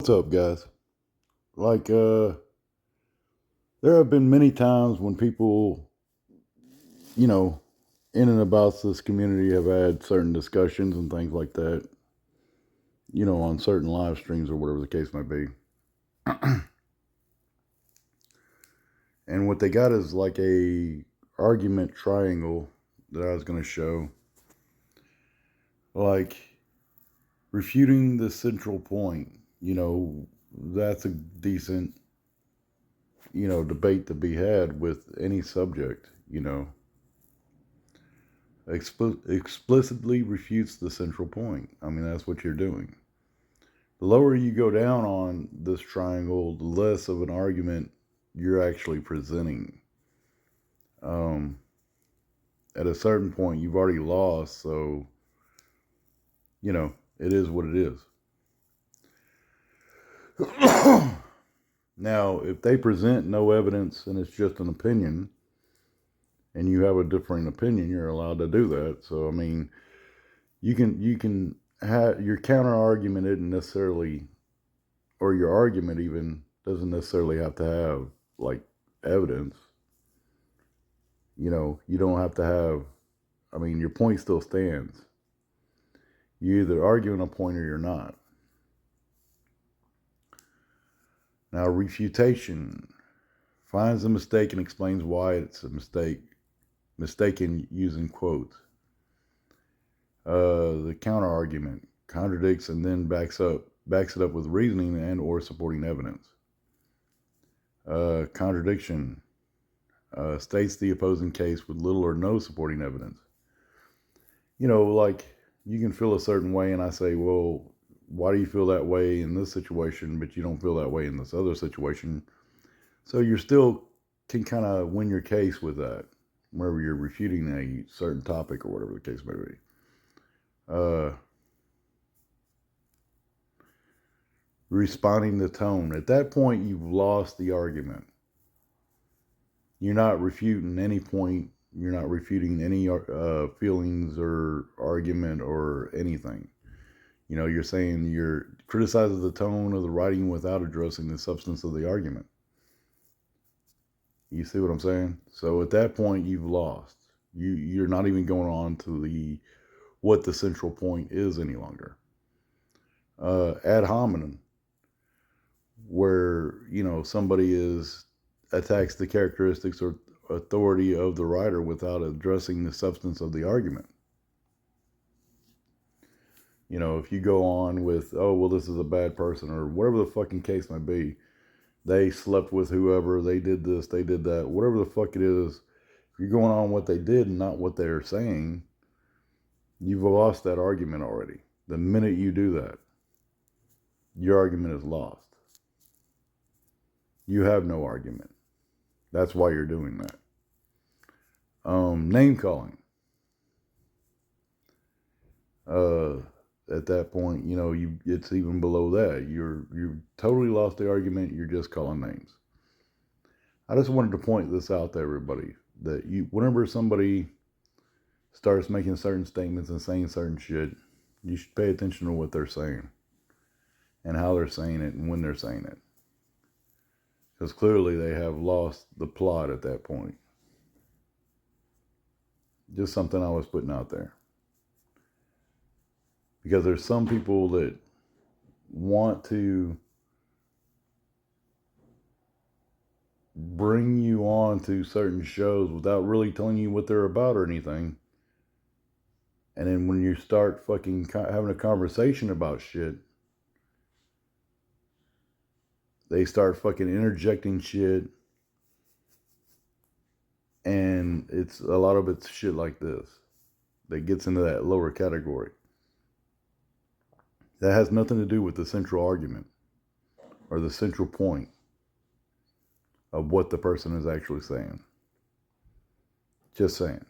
What's up, guys? Like, there have been many times when people, you know, in and about this community have had certain discussions and things like that, on certain live streams or whatever the case might be. And what they got is like a argument triangle that I was going to show, like refuting the central point. That's a decent, debate to be had with any subject. Explicitly refutes the central point. I mean, that's what you're doing. The lower you go down on this triangle, the less of an argument you're actually presenting. Um, at a certain point, you've already lost, so, it is what it is. Now, if they present no evidence and it's just an opinion, and you have a differing opinion, you're allowed to do that. So, I mean, you can have your counter argument isn't necessarily, or your argument even doesn't necessarily have to have like evidence. You don't have to have. I mean, your point still stands. You're either arguing a point or you're not. Now, refutation finds a mistake and explains why it's a mistake. Mistaken using quotes. The counter argument contradicts and then backs it up with reasoning and or supporting evidence. Contradiction states the opposing case with little or no supporting evidence. Like you can feel a certain way, and I say, well, why do you feel that way in this situation, but you don't feel that way in this other situation? So you still can kind of win your case with that, wherever you're refuting a certain topic or whatever the case may be. Responding to tone. At that point, you've lost the argument. You're not refuting any point. You're not refuting any feelings or argument or anything. You're saying you're criticizing the tone of the writing without addressing the substance of the argument. You see what I'm saying? So at that point, you've lost. You're not even going on to what the central point is any longer. Ad hominem, where somebody attacks the characteristics or authority of the writer without addressing the substance of the argument. If you go on with, oh, well, this is a bad person, or whatever the fucking case might be, they slept with whoever, they did this, they did that, whatever the fuck it is, if you're going on what they did and not what they're saying, you've lost that argument already. The minute you do that, your argument is lost. You have no argument. That's why you're doing that. Name calling. At that point, it's even below that. You totally lost the argument. You're just calling names. I just wanted to point this out to everybody that whenever somebody starts making certain statements and saying certain shit, you should pay attention to what they're saying and how they're saying it and when they're saying it. Because clearly they have lost the plot at that point. Just something I was putting out there. Because there's some people that want to bring you on to certain shows without really telling you what they're about or anything. And then when you start fucking having a conversation about shit, they start fucking interjecting shit. And it's a lot of it's shit like this that gets into that lower category. That has nothing to do with the central argument or the central point of what the person is actually saying. Just saying.